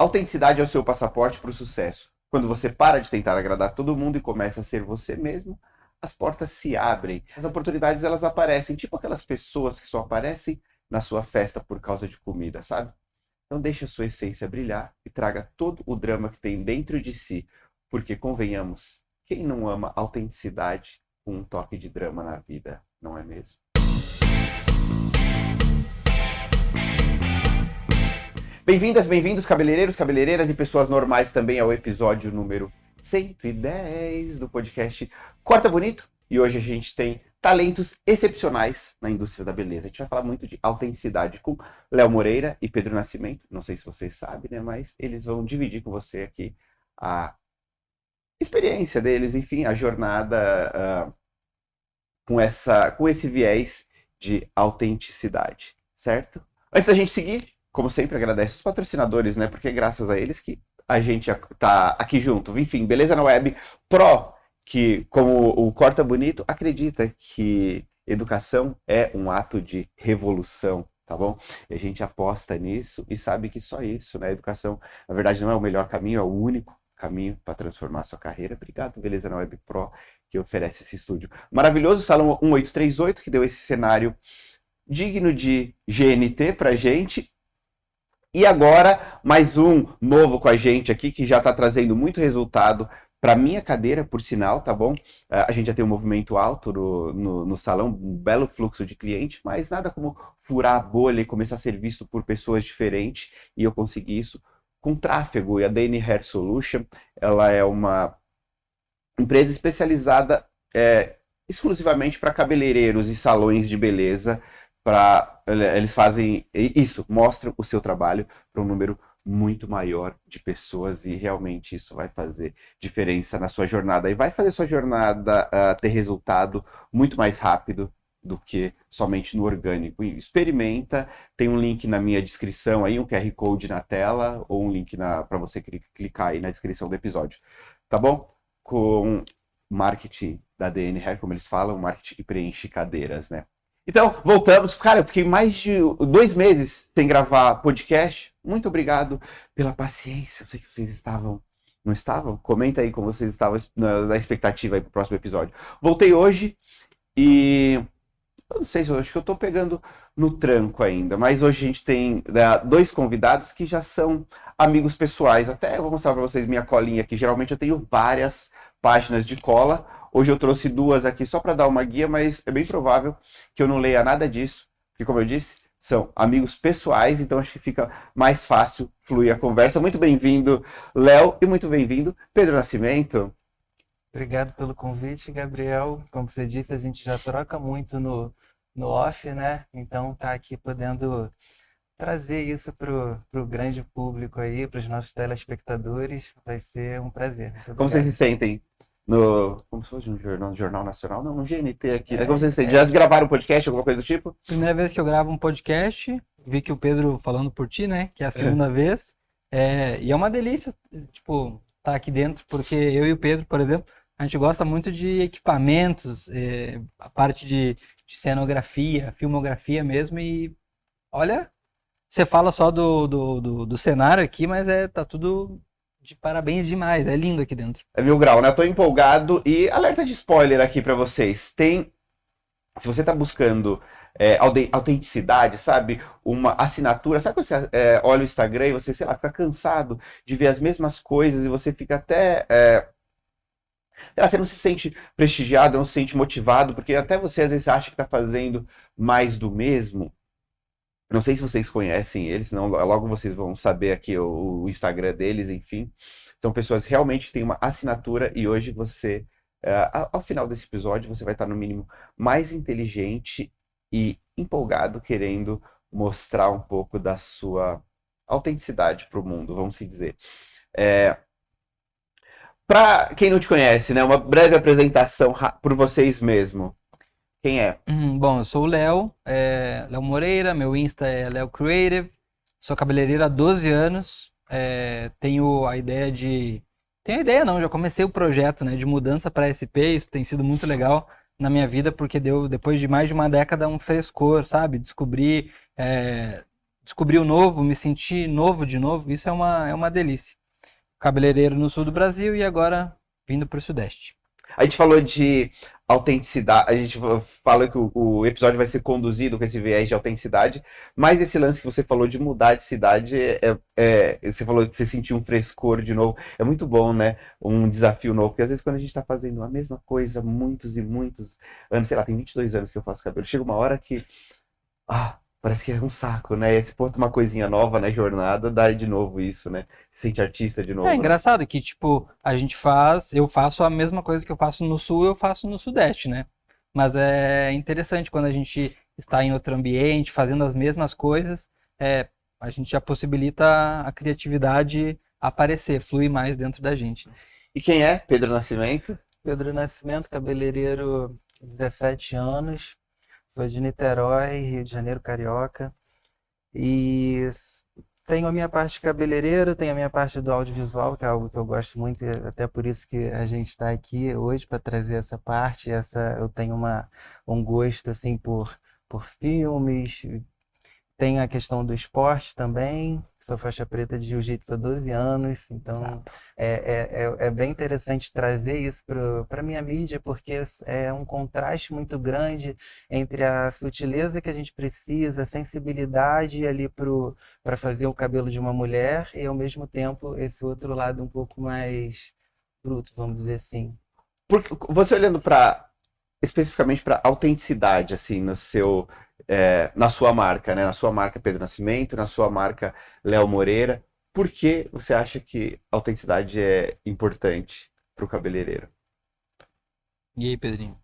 Autenticidade é o seu passaporte para o sucesso. Quando você para de tentar agradar todo mundo e começa a ser você mesmo, as portas se abrem. As oportunidades, elas aparecem, tipo aquelas pessoas que só aparecem na sua festa por causa de comida, sabe? Então deixe a sua essência brilhar e traga todo o drama que tem dentro de si. Porque, convenhamos, quem não ama autenticidade com um toque de drama na vida, não é mesmo? Bem-vindas, bem-vindos, cabeleireiros, cabeleireiras e pessoas normais também ao episódio número 110 do podcast Corta Bonito. E hoje a gente tem talentos excepcionais na indústria da beleza. A gente vai falar muito de autenticidade com Léo Moreira e Pedro Nascimento. Não sei se vocês sabem, né? Mas eles vão dividir com você aqui a experiência deles, enfim, a jornada com esse viés de autenticidade, certo? Antes da gente seguir, como sempre, agradece os patrocinadores, né? Porque é graças a eles que a gente tá aqui junto. Enfim, Beleza na Web Pro, que, como o Corta Bonito, acredita que educação é um ato de revolução, tá bom? E a gente aposta nisso e sabe que só isso, né? A educação, na verdade, não é o melhor caminho, é o único caminho para transformar a sua carreira. Obrigado, Beleza na Web Pro, que oferece esse estúdio maravilhoso, Salão 1838, que deu esse cenário digno de GNT pra gente. E agora, mais um novo com a gente aqui, que já está trazendo muito resultado para minha cadeira, por sinal, tá bom? A gente já tem um movimento alto no salão, um belo fluxo de cliente, mas nada como furar a bolha e começar a ser visto por pessoas diferentes, e eu consegui isso com tráfego. E a DN Hair Solution, ela é uma empresa especializada exclusivamente para cabeleireiros e salões de beleza. Eles fazem isso, mostram o seu trabalho para um número muito maior de pessoas, e realmente isso vai fazer diferença na sua jornada e vai fazer sua jornada ter resultado muito mais rápido do que somente no orgânico. E experimenta, tem um link na minha descrição aí, um QR Code na tela, ou um link para você clicar aí na descrição do episódio, tá bom? Com marketing da DN Hair, como eles falam, marketing que preenche cadeiras, né? Então, voltamos. Cara, eu fiquei mais de 2 meses sem gravar podcast. Muito obrigado pela paciência. Eu sei que vocês estavam... Não estavam? Comenta aí como vocês estavam na expectativa aí pro próximo episódio. Voltei hoje e... Eu não sei, eu acho que eu tô pegando no tranco ainda. Mas hoje a gente tem 2 convidados que já são amigos pessoais. Até eu vou mostrar para vocês minha colinha aqui. Geralmente eu tenho várias páginas de cola. Hoje eu trouxe 2 aqui só para dar uma guia, mas é bem provável que eu não leia nada disso, porque, como eu disse, são amigos pessoais, então acho que fica mais fácil fluir a conversa. Muito bem-vindo, Léo, e muito bem-vindo, Pedro Nascimento. Obrigado pelo convite, Gabriel. Como você disse, a gente já troca muito no off, né? Então tá aqui podendo trazer isso pro grande público aí, para os nossos telespectadores, vai ser um prazer. Como vocês se sentem? Como se fosse um jornal nacional? Não, no GNT aqui, né? Como vocês se sentem? Já gravaram um podcast, alguma coisa do tipo? Primeira vez que eu gravo um podcast, vi que o Pedro falando por ti, né? Que é a segunda vez. E é uma delícia, tipo, estar aqui dentro, porque eu e o Pedro, por exemplo, a gente gosta muito de equipamentos, a parte de cenografia, filmografia mesmo, e olha, você fala só do cenário aqui, mas tá tudo de parabéns demais, é lindo aqui dentro. É 1000 grau, né? Eu tô empolgado e alerta de spoiler aqui pra vocês. Se você tá buscando autenticidade, sabe? Uma assinatura, sabe quando você olha o Instagram e você, sei lá, fica cansado de ver as mesmas coisas e você fica até... você não se sente prestigiado, não se sente motivado, porque até você às vezes acha que tá fazendo mais do mesmo. Não sei se vocês conhecem eles, senão logo vocês vão saber aqui o Instagram deles, enfim. São pessoas que realmente têm uma assinatura, e hoje você, ao final desse episódio, você vai estar no mínimo mais inteligente e empolgado, querendo mostrar um pouco da sua autenticidade para o mundo, vamos assim dizer. Para quem não te conhece, né, uma breve apresentação por vocês mesmo. Quem é? Bom, eu sou o Léo Moreira, meu Insta é Léo Creative, sou cabeleireiro há 12 anos, tenho a ideia já comecei o projeto, né, de mudança para SP, isso tem sido muito legal na minha vida, porque deu, depois de mais de uma década, um frescor, sabe, descobrir descobrir o novo, me sentir novo de novo, isso é uma delícia. Cabeleireiro no sul do Brasil e agora vindo para o Sudeste. A gente falou de autenticidade, a gente falou que o episódio vai ser conduzido com esse viés de autenticidade, mas esse lance que você falou de mudar de cidade, você falou que você sentiu um frescor de novo, é muito bom, né? Um desafio novo, porque às vezes quando a gente tá fazendo a mesma coisa muitos e muitos anos, sei lá, tem 22 anos que eu faço cabelo, chega uma hora que, parece que é um saco, né? E aí você pôr uma coisinha nova na jornada, dá de novo isso, né? Se sente artista de novo, É né? engraçado que, tipo, eu faço a mesma coisa que eu faço no sul, eu faço no Sudeste, né? Mas é interessante quando a gente está em outro ambiente, fazendo as mesmas coisas, a gente já possibilita a criatividade aparecer, fluir mais dentro da gente. E quem é Pedro Nascimento? Pedro Nascimento, cabeleireiro, 17 anos, sou de Niterói, Rio de Janeiro, carioca, e tenho a minha parte de cabeleireiro, tenho a minha parte do audiovisual, que é algo que eu gosto muito, e até por isso que a gente está aqui hoje para trazer essa parte. Eu tenho um gosto assim por filmes. Tem a questão do esporte também, sou faixa preta de jiu-jitsu há 12 anos, então é bem interessante trazer isso para a minha mídia, porque é um contraste muito grande entre a sutileza que a gente precisa, a sensibilidade ali para fazer o cabelo de uma mulher, e ao mesmo tempo esse outro lado um pouco mais bruto, vamos dizer assim. Porque você olhando especificamente para autenticidade, assim, na sua marca, né? Na sua marca Pedro Nascimento, na sua marca Léo Moreira, por que você acha que autenticidade é importante para o cabeleireiro? E aí, Pedrinho?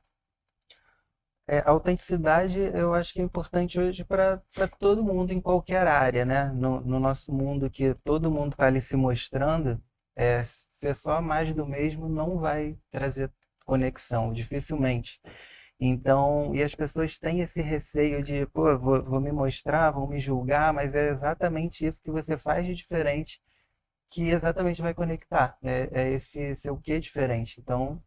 A autenticidade eu acho que é importante hoje para todo mundo em qualquer área, né? No nosso mundo que todo mundo está ali se mostrando, ser só mais do mesmo não vai trazer conexão, dificilmente. Então, e as pessoas têm esse receio de, pô, vou me mostrar, vão me julgar, mas é exatamente isso que você faz de diferente que exatamente vai conectar. É esse seu quê diferente. Então,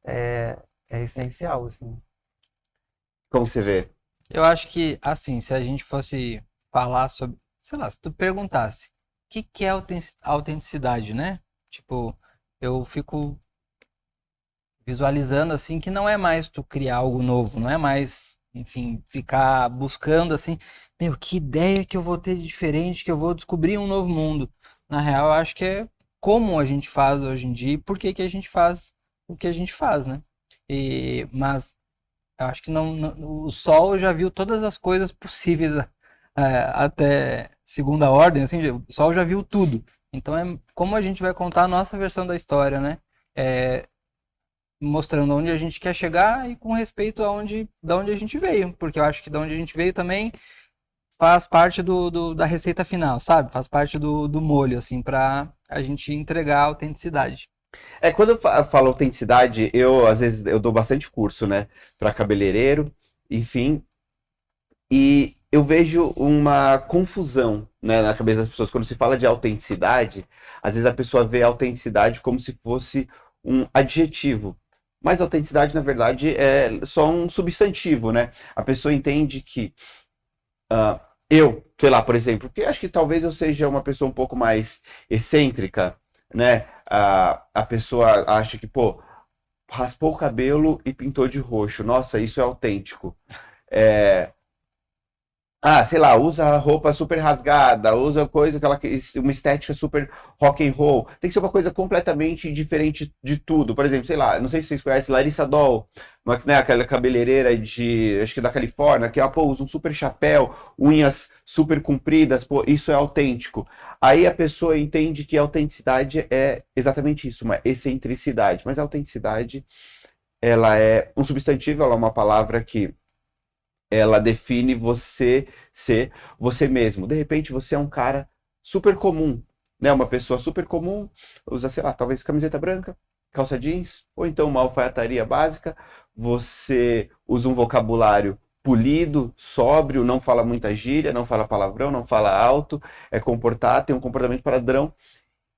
é essencial, assim. Como você vê? Eu acho que, assim, se a gente fosse falar sobre, sei lá, se tu perguntasse, o que é autenticidade, né? Tipo, eu fico visualizando, assim, que não é mais tu criar algo novo, não é mais, enfim, ficar buscando, assim, meu, que ideia que eu vou ter de diferente, que eu vou descobrir um novo mundo. Na real, eu acho que é como a gente faz hoje em dia e por que que a gente faz o que a gente faz, né? Mas eu acho que o Sol já viu todas as coisas possíveis até segunda ordem, assim, o Sol já viu tudo. Então é como a gente vai contar a nossa versão da história, né? Mostrando onde a gente quer chegar e com respeito da onde a gente veio. Porque eu acho que da onde a gente veio também faz parte da receita final, sabe? Faz parte do molho, assim, pra a gente entregar a autenticidade. Quando eu falo autenticidade, às vezes eu dou bastante curso, né, para cabeleireiro, enfim, e eu vejo uma confusão, né, na cabeça das pessoas. Quando se fala de autenticidade, às vezes a pessoa vê a autenticidade como se fosse um adjetivo. Mas a autenticidade, na verdade, é só um substantivo, né? A pessoa entende que sei lá, por exemplo, porque acho que talvez eu seja uma pessoa um pouco mais excêntrica, né? A pessoa acha que, pô, raspou o cabelo e pintou de roxo. Nossa, isso é autêntico. Sei lá, usa roupa super rasgada, usa uma estética super rock and roll. Tem que ser uma coisa completamente diferente de tudo. Por exemplo, sei lá, não sei se vocês conhecem Larissa Doll, né, aquela cabeleireira acho que da Califórnia, que pô, usa um super chapéu, unhas super compridas, pô, isso é autêntico. Aí a pessoa entende que a autenticidade é exatamente isso, uma excentricidade. Mas a autenticidade, ela é um substantivo, ela é uma palavra que ela define você ser você mesmo. De repente, você é um cara super comum, né? Uma pessoa super comum, usa, sei lá, talvez camiseta branca, calça jeans, ou então uma alfaiataria básica. Você usa um vocabulário polido, sóbrio, não fala muita gíria, não fala palavrão, não fala alto, é comportado, tem um comportamento padrão.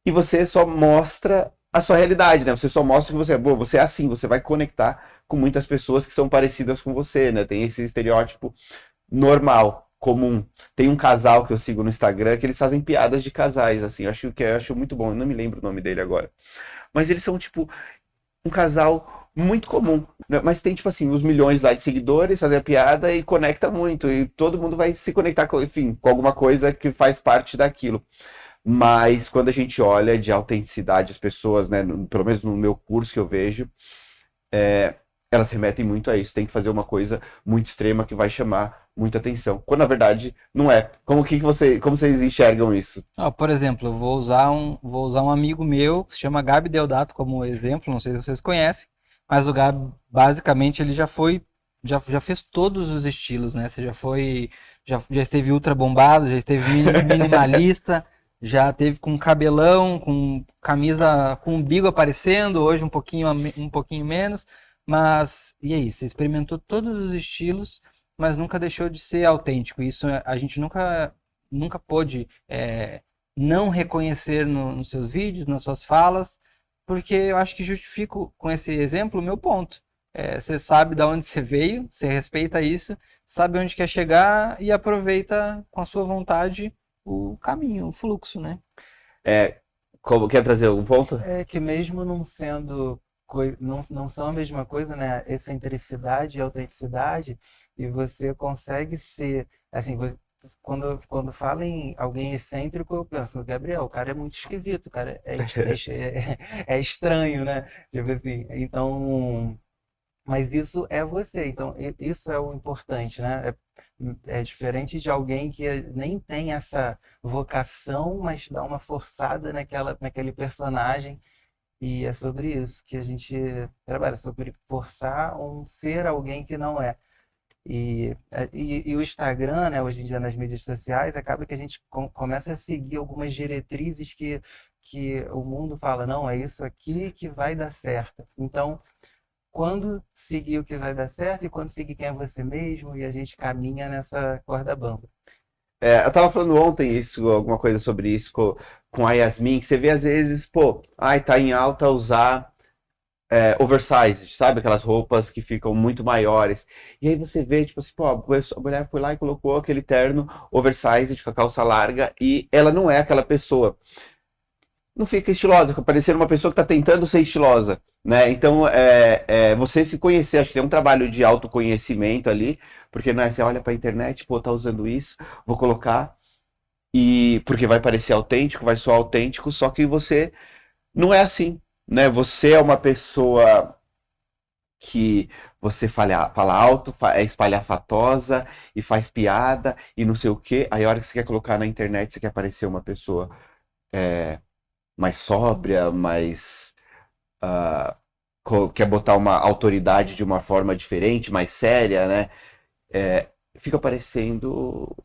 E você só mostra a sua realidade, né? Você só mostra que você é boa, você é assim, você vai conectar com muitas pessoas que são parecidas com você, né? Tem esse estereótipo normal. comum. Tem um casal que eu sigo no Instagram que eles fazem piadas de casais, assim, eu acho muito bom, eu não me lembro o nome dele agora. Mas eles são, tipo, um casal muito comum, né? Mas tem, tipo assim, os milhões lá de seguidores, fazer a piada e conecta muito. E todo mundo vai se conectar com, enfim, com alguma coisa que faz parte daquilo. Mas quando a gente olha de autenticidade, as pessoas, né, pelo menos no meu curso que eu vejo, elas remetem muito a isso. Tem que fazer uma coisa muito extrema que vai chamar muita atenção. Quando na verdade não é. Como vocês enxergam isso? Por exemplo, eu vou usar um amigo meu que se chama Gabi Deodato como exemplo, não sei se vocês conhecem, mas o Gabi, basicamente, ele já fez todos os estilos, né? Você já esteve ultra bombado, já esteve minimalista, já teve com cabelão, com camisa com umbigo aparecendo, hoje um pouquinho menos, mas e aí, você experimentou todos os estilos, mas nunca deixou de ser autêntico. Isso a gente nunca pôde não reconhecer nos seus vídeos, nas suas falas, porque eu acho que justifico com esse exemplo o meu ponto. Você sabe de onde você veio, você respeita isso, sabe onde quer chegar e aproveita com a sua vontade o caminho, o fluxo, né? Quer trazer algum ponto? É que mesmo não sendo, não são a mesma coisa, né? Excentricidade e autenticidade, e você consegue ser, assim, quando fala em alguém excêntrico, eu penso, Gabriel, o cara é muito esquisito, o cara é estranho, né? Tipo assim, então, mas isso é você, então isso é o importante, né? É diferente de alguém que nem tem essa vocação, mas dá uma forçada naquele personagem. E é sobre isso que a gente trabalha, sobre forçar um ser alguém que não é. E o Instagram, né, hoje em dia nas mídias sociais, acaba que a gente começa a seguir algumas diretrizes que o mundo fala, não, é isso aqui que vai dar certo. Então, quando seguir o que vai dar certo e quando seguir quem é você mesmo, e a gente caminha nessa corda bamba. Eu tava falando ontem alguma coisa sobre isso com a Yasmin, que você vê às vezes, pô, tá em alta usar oversized, sabe? Aquelas roupas que ficam muito maiores. E aí você vê, tipo assim, pô, a mulher foi lá e colocou aquele terno oversized com a calça larga e ela não é aquela pessoa. Não fica estilosa, fica parecendo uma pessoa que está tentando ser estilosa, né? Então, você se conhecer, acho que tem um trabalho de autoconhecimento ali, porque né, você olha para a internet, pô, tá usando isso, vou colocar, e porque vai parecer autêntico, vai soar autêntico, só que você não é assim, né? Você é uma pessoa que você fala alto, é espalhafatosa e faz piada e não sei o quê. Aí a hora que você quer colocar na internet, você quer parecer uma pessoa mais sóbria, mais quer botar uma autoridade de uma forma diferente, mais séria, né? Fica parecendo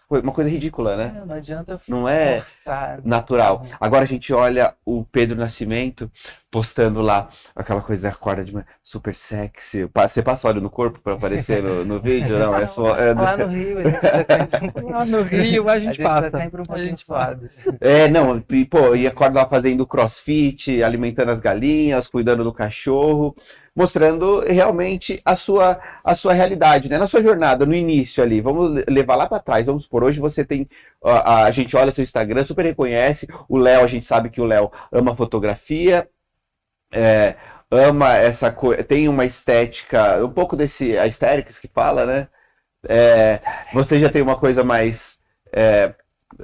uma coisa ridícula, né? Não adianta Não é forçar. natural. Agora a gente olha o Pedro Nascimento postando lá aquela coisa da corda de manhã, super sexy. Você passa óleo no corpo para aparecer no vídeo? Não, é só. Lá no Rio, a gente tá sempre Lá no Rio a gente passa. Tá sempre um pouquinho gente suado. Não, e, pô, e acorda lá fazendo crossfit, alimentando as galinhas, cuidando do cachorro, mostrando realmente a sua realidade, né? Na sua jornada, no início ali, vamos levar lá para trás, vamos por hoje você tem, a gente olha seu Instagram, super reconhece, o Léo, a gente sabe que o Léo ama fotografia, ama essa coisa, tem uma estética, um pouco desse aesthetics que fala, né? Você já tem uma coisa mais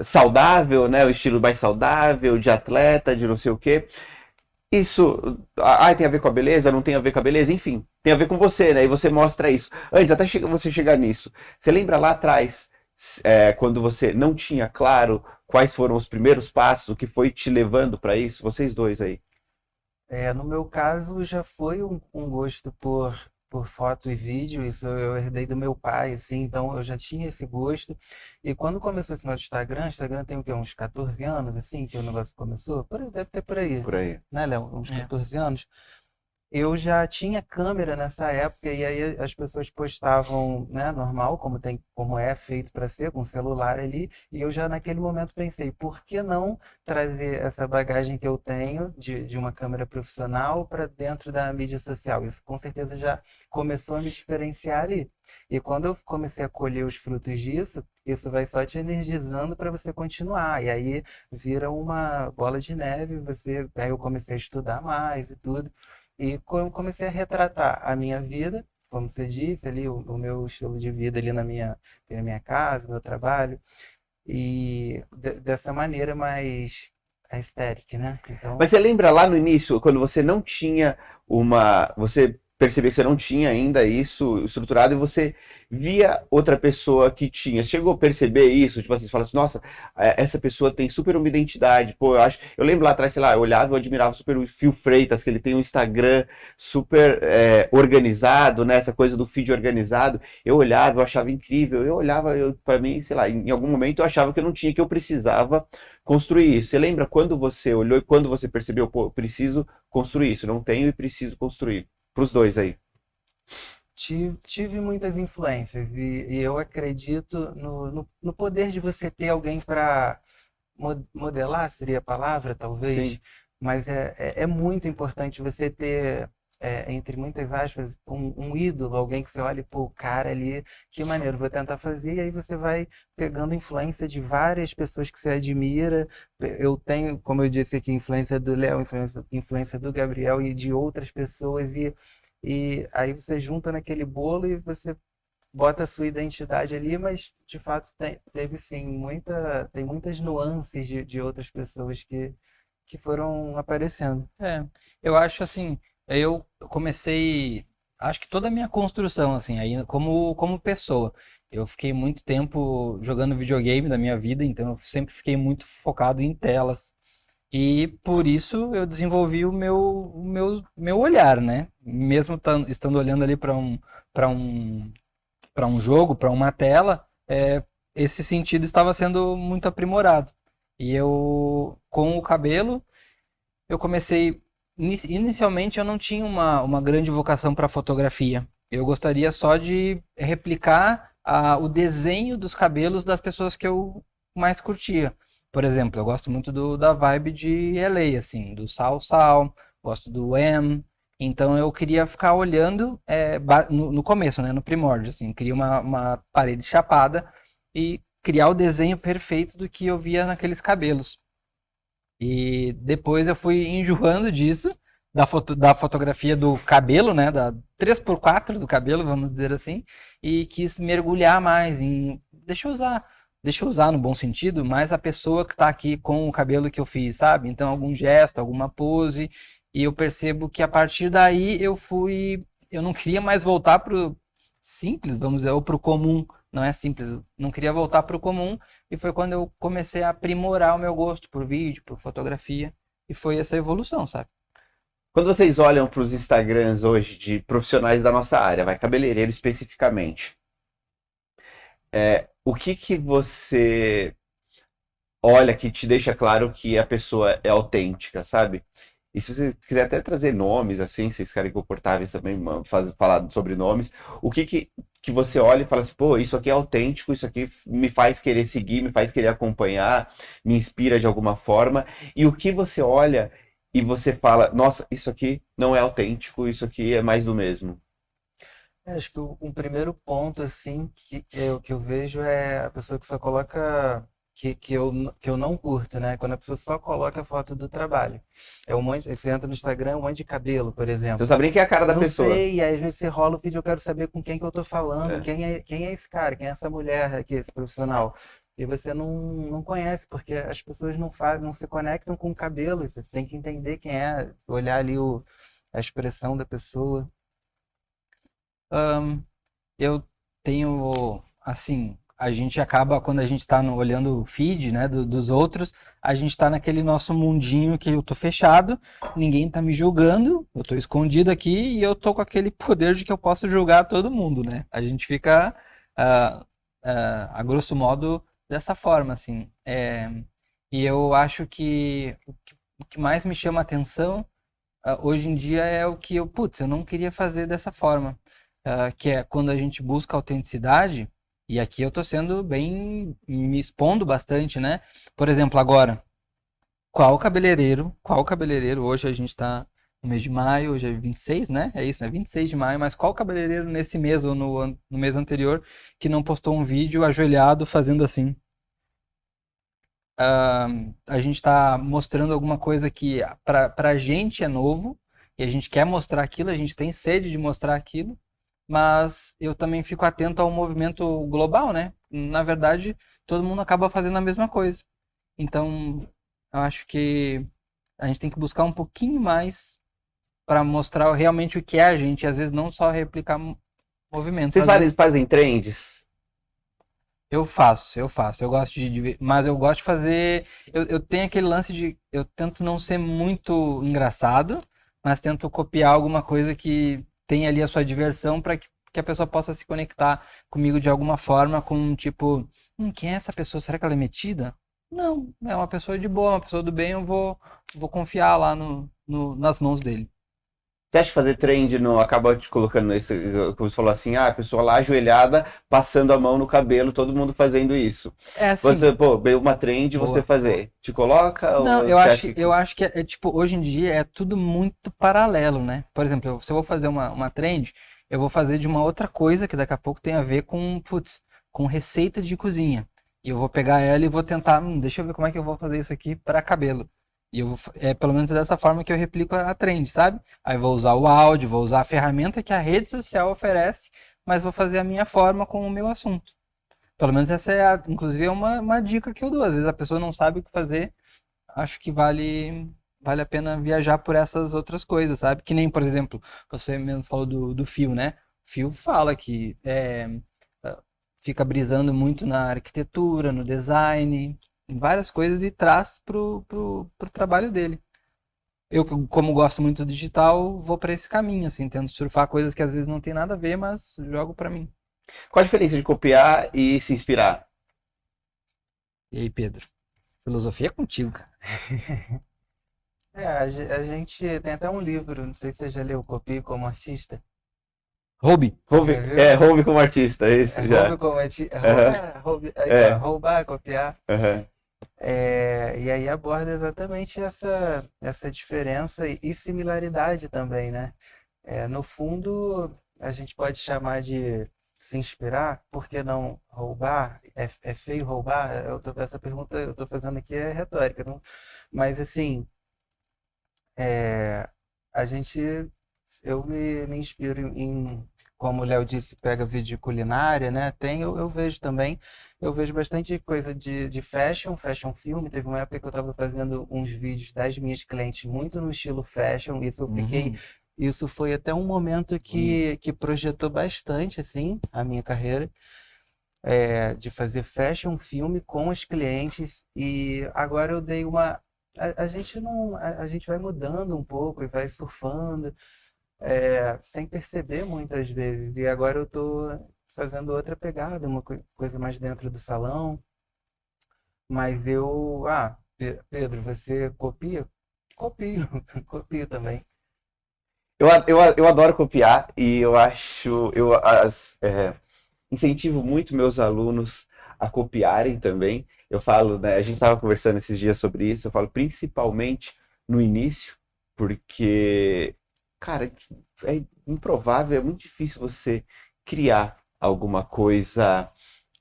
saudável, né? O estilo mais saudável, de atleta, de não sei o quê. Isso, tem a ver com a beleza, não tem a ver com a beleza, enfim, tem a ver com você, né? E você mostra isso. Antes, até você chegar nisso, você lembra lá atrás, quando você não tinha claro quais foram os primeiros passos, o que foi te levando para isso? Vocês dois aí. No meu caso, já foi um gosto por foto e vídeo, isso eu herdei do meu pai, assim, então eu já tinha esse gosto. E quando começou esse negócio do Instagram tem o quê? Uns 14 anos, assim, que o negócio começou? Deve ter por aí, Por aí. né, Léo? Uns 14 anos. eu já tinha câmera nessa época e aí as pessoas postavam, né, normal, como é feito para ser, com o celular ali, e eu já naquele momento pensei, por que não trazer essa bagagem que eu tenho de uma câmera profissional para dentro da mídia social? Isso com certeza já começou a me diferenciar ali. E quando eu comecei a colher os frutos disso, isso vai só te energizando para você continuar. E aí vira uma bola de neve, aí eu comecei a estudar mais e tudo. E comecei a retratar a minha vida, como você disse, ali o meu estilo de vida ali na minha casa, meu trabalho, e dessa maneira mais aesthetic, né? Mas Então, você lembra lá no início, quando você não tinha você percebia que você não tinha ainda isso estruturado e você via outra pessoa que tinha. Você chegou a perceber isso? Tipo assim, você fala assim, nossa, essa pessoa tem super uma identidade. Pô, eu lembro lá atrás, sei lá, eu olhava, eu admirava super o Fio Freitas, que ele tem um Instagram super organizado, né? Essa coisa do feed organizado. Eu olhava, eu achava incrível. Eu olhava, para mim, sei lá, em algum momento eu achava que eu não tinha, que eu precisava construir isso. Você lembra quando você olhou e quando você percebeu, pô, eu preciso construir isso, não tenho e preciso construir? Para os dois aí. tive muitas influências e eu acredito no poder de você ter alguém para modelar, seria a palavra, talvez, Sim. mas é muito importante você ter, entre muitas aspas, um ídolo, alguém que você olhe, pô, o cara ali, que maneiro, vou tentar fazer, e aí você vai pegando influência de várias pessoas que você admira. Eu tenho, como eu disse aqui, influência do Léo, influência do Gabriel e de outras pessoas, e aí você junta naquele bolo e você bota a sua identidade ali, mas de fato teve sim tem muitas nuances de outras pessoas que foram aparecendo. É, eu acho assim, eu comecei, acho que toda a minha construção, assim, aí como pessoa. Eu fiquei muito tempo jogando videogame da minha vida, então eu sempre fiquei muito focado em telas. E por isso eu desenvolvi o meu olhar, né? Mesmo estando olhando ali para um jogo, para uma tela, esse sentido estava sendo muito aprimorado. E eu, com o cabelo, eu comecei. Inicialmente eu não tinha uma grande vocação para fotografia. Eu gostaria só de replicar o desenho dos cabelos das pessoas que eu mais curtia. Por exemplo, eu gosto muito da vibe de LA, assim, do Sal Sal, gosto do M. Então eu queria ficar olhando no começo, né, no primórdio, assim, queria uma parede chapada e criar o desenho perfeito do que eu via naqueles cabelos. E depois eu fui enjoando disso, da fotografia do cabelo, né? Da 3x4 do cabelo, vamos dizer assim, e quis mergulhar mais em. Deixa eu usar no bom sentido, mais a pessoa que está aqui com o cabelo que eu fiz, sabe? Então, algum gesto, alguma pose, e eu percebo que a partir daí eu fui. Eu não queria mais voltar pro simples, vamos dizer, ou pro comum. Não é simples, eu não queria voltar pro comum, e foi quando eu comecei a aprimorar o meu gosto por vídeo, por fotografia. E foi essa evolução, sabe? Quando vocês olham para os Instagrams hoje de profissionais da nossa área, vai cabeleireiro especificamente, o que que você olha que te deixa claro que a pessoa é autêntica, sabe? E se você quiser até trazer nomes, assim, se vocês querem confortáveis também, falar sobre nomes, o que você olha e fala assim, pô, isso aqui é autêntico, isso aqui me faz querer seguir, me faz querer acompanhar, me inspira de alguma forma, e o que você olha e você fala, nossa, isso aqui não é autêntico, isso aqui é mais do mesmo. Acho que um primeiro ponto, assim, que eu vejo é a pessoa que só coloca. Que eu não curto, né? Quando a pessoa só coloca a foto do trabalho. É um monte, você entra no Instagram, um monte de cabelo, por Então exemplo. sabe nem que é a cara da Não pessoa. sei, e aí às vezes você rola o vídeo, eu quero saber com quem que eu tô falando, É. quem é esse cara, quem é essa mulher aqui, esse profissional. E você não conhece, porque as pessoas não fazem, não se conectam com o cabelo. Você tem que entender quem é, olhar ali a expressão da pessoa. Eu tenho, assim, a gente acaba, quando a gente está olhando o feed, né, dos outros, a gente está naquele nosso mundinho que eu tô fechado, ninguém tá me julgando, eu tô escondido aqui e eu tô com aquele poder de que eu posso julgar todo mundo, né? A gente fica, a grosso modo, dessa forma, assim. E eu acho que o que mais me chama a atenção hoje em dia é o que eu não queria fazer dessa forma. Que é quando a gente busca autenticidade, e aqui eu tô sendo bem, me expondo bastante, né? Por exemplo, agora, qual cabeleireiro, hoje a gente tá no mês de maio, hoje é 26, né? É isso, né? 26 de maio, mas qual cabeleireiro nesse mês ou no mês anterior que não postou um vídeo ajoelhado fazendo assim? A gente está mostrando alguma coisa que para a gente é novo e a gente quer mostrar aquilo, a gente tem sede de mostrar aquilo, mas eu também fico atento ao movimento global, né? Na verdade, todo mundo acaba fazendo a mesma coisa. Então, eu acho que a gente tem que buscar um pouquinho mais para mostrar realmente o que é a gente, e às vezes não só replicar movimentos. Vocês Às vezes fazem trends? eu gosto mas eu gosto de fazer, eu tenho aquele lance de, eu tento não ser muito engraçado, mas tento copiar alguma coisa que tem ali a sua diversão para que a pessoa possa se conectar comigo de alguma forma, com tipo, quem é essa pessoa? Será que ela é metida? Não, é uma pessoa de boa, uma pessoa do bem, vou confiar lá nas mãos dele. Você acha que fazer trend não acaba te colocando nesse, como você falou assim, a pessoa lá ajoelhada, passando a mão no cabelo, todo mundo fazendo isso. É assim, Você, pô, veio uma trend você boa. fazer. Te coloca Não, ou você acha que... eu acho que tipo, hoje em dia é tudo muito paralelo, né? Por exemplo, se eu vou fazer uma trend, eu vou fazer de uma outra coisa que daqui a pouco tem a ver com, com receita de cozinha. E eu vou pegar ela e vou tentar, deixa eu ver como é que eu vou fazer isso aqui para cabelo. E é pelo menos dessa forma que eu replico a trend, sabe? Aí vou usar o áudio, vou usar a ferramenta que a rede social oferece, mas vou fazer a minha forma com o meu assunto. Pelo menos essa inclusive é uma dica que eu dou. Às vezes a pessoa não sabe o que fazer, acho que vale a pena viajar por essas outras coisas, sabe? Que nem, por exemplo, você mesmo falou do Fio, né? O Fio fala que fica brisando muito na arquitetura, no design, em várias coisas e traz pro trabalho dele. Eu, como gosto muito do digital, vou para esse caminho, assim, tento surfar coisas que às vezes não tem nada a ver, mas jogo para mim. Qual a diferença de copiar e se inspirar? E aí, Pedro? Filosofia é contigo, cara. A gente tem até um livro, não sei se você já leu, Copie como Artista. Hobby. Hobby como artista, é isso, já. Roubo como artista. É. Roubar, copiar. Aham. E aí aborda exatamente essa diferença e similaridade também, né? No fundo, a gente pode chamar de se inspirar, por que não roubar? É feio roubar? Essa pergunta eu estou fazendo aqui é retórica, não? Mas assim, é, a gente, eu me inspiro como o Léo disse, pega vídeo de culinária, né? Eu vejo também, eu vejo bastante coisa de fashion film. Teve uma época que eu estava fazendo uns vídeos das minhas clientes muito no estilo fashion, isso foi até um momento que projetou bastante, assim, a minha carreira, de fazer fashion filme com os clientes. E agora eu dei uma... A gente não... A gente vai mudando um pouco e vai surfando, sem perceber muitas vezes. E agora eu tô fazendo outra pegada, uma coisa mais dentro do salão. Mas eu... Pedro, você copia? Copio, copio também. Eu adoro copiar e eu acho, incentivo muito meus alunos a copiarem também. Eu falo, né, a gente estava conversando esses dias sobre isso, eu falo principalmente no início, porque, cara, é improvável, é muito difícil você criar alguma coisa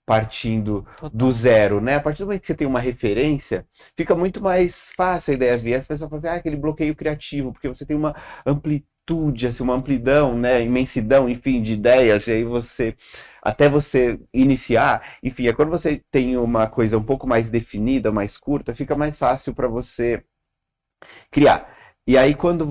partindo do zero, né? A partir do momento que você tem uma referência, fica muito mais fácil a ideia vir. As pessoas falam assim, aquele bloqueio criativo, porque você tem uma amplitude, assim, uma amplidão, né? Imensidão, enfim, de ideias, e aí até você iniciar, enfim, é quando você tem uma coisa um pouco mais definida, mais curta, fica mais fácil para você criar. E aí quando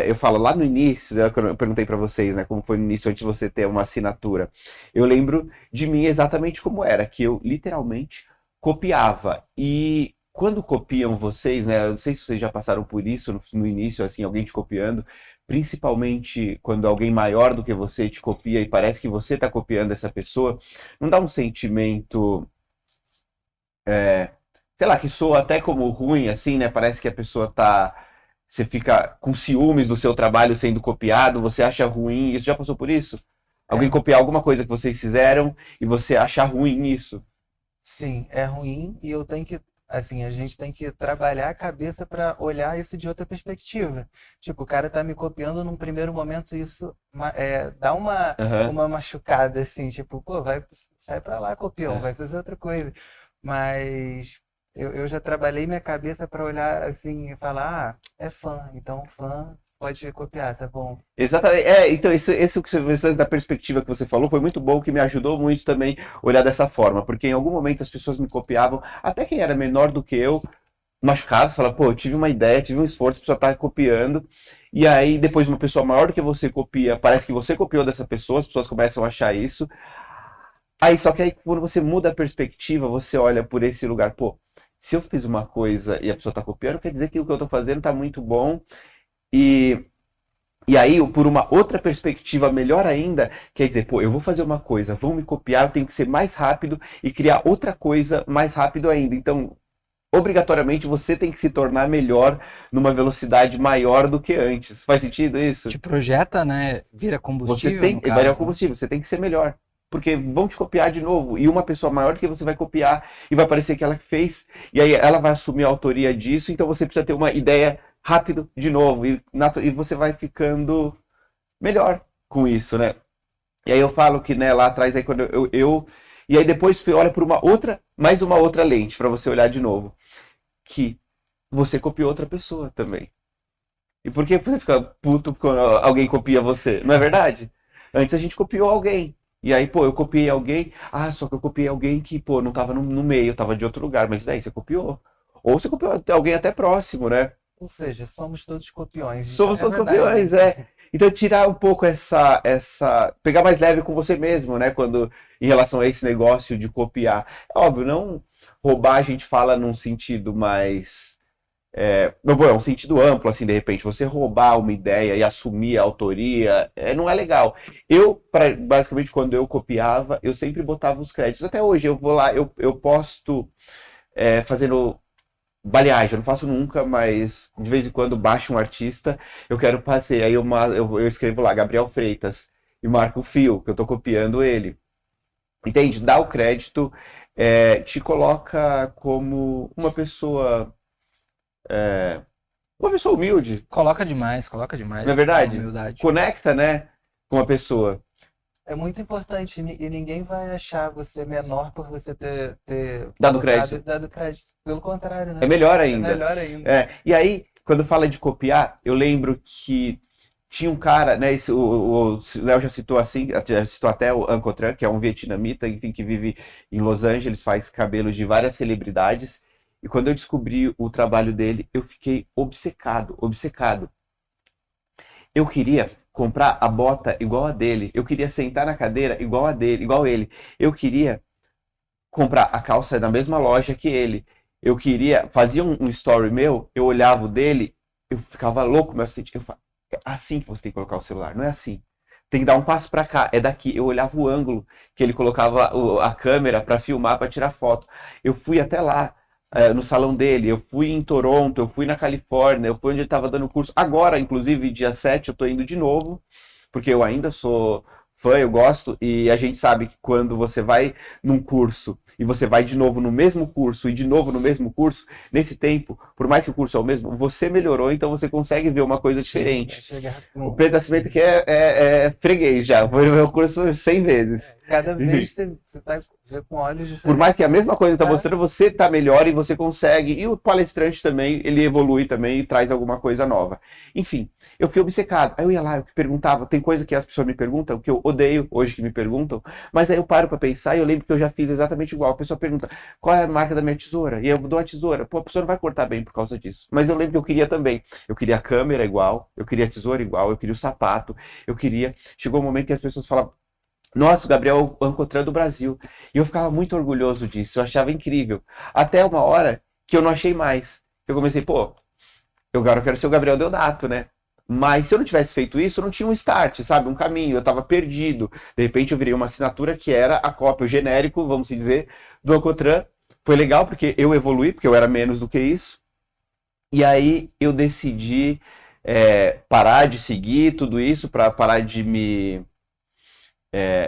eu falo lá no início, né, quando eu perguntei pra vocês, né, como foi no início antes de você ter uma assinatura, eu lembro de mim exatamente como era, que eu literalmente copiava. E quando copiam vocês, né, eu não sei se vocês já passaram por isso no início, assim, alguém te copiando, principalmente quando alguém maior do que você te copia e parece que você tá copiando essa pessoa, não dá um sentimento, sei lá, que soa até como ruim, assim, né, parece que a pessoa tá Você fica com ciúmes do seu trabalho sendo copiado, você acha ruim, isso já passou por isso? Alguém copiar alguma coisa que vocês fizeram e você achar ruim isso? Sim, é ruim e eu tenho que, assim, a gente tem que trabalhar a cabeça para olhar isso de outra perspectiva. Tipo, o cara tá me copiando num primeiro momento, isso dá Aham. uma machucada, assim, tipo, pô, sai pra lá, copião, É. vai fazer outra coisa. Mas eu já trabalhei minha cabeça para olhar assim e falar, é fã, então fã pode copiar, tá bom. Exatamente. Então, esse que você, da perspectiva que você falou foi muito bom, que me ajudou muito também olhar dessa forma, porque em algum momento as pessoas me copiavam, até quem era menor do que eu, machucado, você fala, pô, eu tive uma ideia, tive um esforço, a pessoa tá copiando, e aí depois uma pessoa maior do que você copia, parece que você copiou dessa pessoa, as pessoas começam a achar isso. Aí, só que aí quando você muda a perspectiva, você olha por esse lugar, pô, se eu fiz uma coisa e a pessoa tá copiando, quer dizer que o que eu tô fazendo tá muito bom, e e aí, por uma outra perspectiva melhor ainda, quer dizer, pô, eu vou fazer uma coisa, vão me copiar, eu tenho que ser mais rápido e criar outra coisa mais rápido ainda. Então, obrigatoriamente, você tem que se tornar melhor numa velocidade maior do que antes. Faz sentido isso? Te projeta, né? Vira Você combustível, tem, no variar o caso. combustível, você tem que ser melhor. Porque vão te copiar de novo. E uma pessoa maior do que você vai copiar e vai parecer que ela que fez. E aí ela vai assumir a autoria disso. Então você precisa ter uma ideia rápido de novo. E você vai ficando melhor com isso, né? E aí eu falo que, né, lá atrás, aí quando e aí depois você olha por mais uma outra lente para você olhar de novo. Que você copiou outra pessoa também. E por que você fica puto quando alguém copia você? Não é verdade? Antes a gente copiou alguém. E aí, pô, eu copiei alguém. Ah, só que eu copiei alguém que, pô, não tava no meio, tava de outro lugar. Mas daí você copiou. Ou você copiou alguém até próximo, né? Ou seja, somos todos copiões, então Somos é todos verdade. campeões, é. Então tirar um pouco pegar mais leve com você mesmo, né? Quando, em relação a esse negócio de copiar. É óbvio, não roubar a gente fala num sentido mais, não, bom, é um sentido amplo, assim, de repente, você roubar uma ideia e assumir a autoria, não é legal. Basicamente, quando eu copiava, eu sempre botava os créditos. Até hoje, eu vou lá, eu posto fazendo baleagem, eu não faço nunca, mas de vez em quando baixo um artista, eu quero fazer, aí eu escrevo lá, Gabriel Freitas, e marco o fio, que eu tô copiando ele. Entende? Dá o crédito, te coloca como uma pessoa humilde, Coloca demais não é a verdade? humildade. Conecta, né, com a pessoa. É muito importante e ninguém vai achar você menor por você ter Dado crédito. dado crédito. Pelo contrário, É né? melhor É ainda. melhor ainda. E aí, quando fala de copiar, eu lembro que tinha um cara, né? O Léo já citou assim, já citou até o Uncle Tran, que é um vietnamita, enfim, que vive em Los Angeles, faz cabelo de várias celebridades. E quando eu descobri o trabalho dele, eu fiquei obcecado, obcecado. Eu queria comprar a bota igual a dele. Eu queria sentar na cadeira igual a dele, igual ele. Eu queria comprar a calça na mesma loja que ele. Eu queria, fazia um story meu, eu olhava o dele, eu ficava louco, meu assistente. Eu falava, é assim que você tem que colocar o celular, não é assim. Tem que dar um passo para cá, é daqui. Eu olhava o ângulo que ele colocava a câmera para filmar, para tirar foto. Eu fui até lá, no salão dele, eu fui em Toronto, eu fui na Califórnia, eu fui onde ele estava dando curso. Agora, inclusive, dia 7, eu estou indo de novo, porque eu ainda sou fã, eu gosto, e a gente sabe que quando você vai num curso e você vai de novo no mesmo curso e de novo no mesmo curso, nesse tempo, por mais que o curso é o mesmo, você melhorou, então você consegue ver uma coisa Vai diferente. chegar O Pedro Nascimento que é freguês já, foi no meu curso 100 vezes. cada vez você tá vendo com olhos diferentes. Por mais que a mesma coisa está É. mostrando, você está melhor e você consegue. E o palestrante também, ele evolui também e traz alguma coisa nova. Enfim, eu fiquei obcecado. Aí eu ia lá, eu perguntava, tem coisa que as pessoas me perguntam, que eu odeio hoje que me perguntam, mas aí eu paro para pensar e eu lembro que eu já fiz exatamente igual. A pessoa pergunta, qual é a marca da minha tesoura? E eu dou a tesoura. Pô, a pessoa não vai cortar bem por causa disso. Mas eu lembro que eu queria também. Eu queria a câmera igual, eu queria a tesoura igual, eu queria o sapato, eu queria... Chegou um momento que as pessoas falavam, nossa, o Gabriel é o Ancotran do Brasil. E eu ficava muito orgulhoso disso, eu achava incrível. Até uma hora que eu não achei mais. Eu comecei, pô, agora eu quero ser o Gabriel Deodato, né? Mas se eu não tivesse feito isso, eu não tinha um start, sabe? Um caminho, eu estava perdido. De repente eu virei uma assinatura que era a cópia, o genérico, vamos dizer, do Ancotran. Foi legal porque eu evoluí, porque eu era menos do que isso. E aí eu decidi parar de seguir tudo isso para parar de me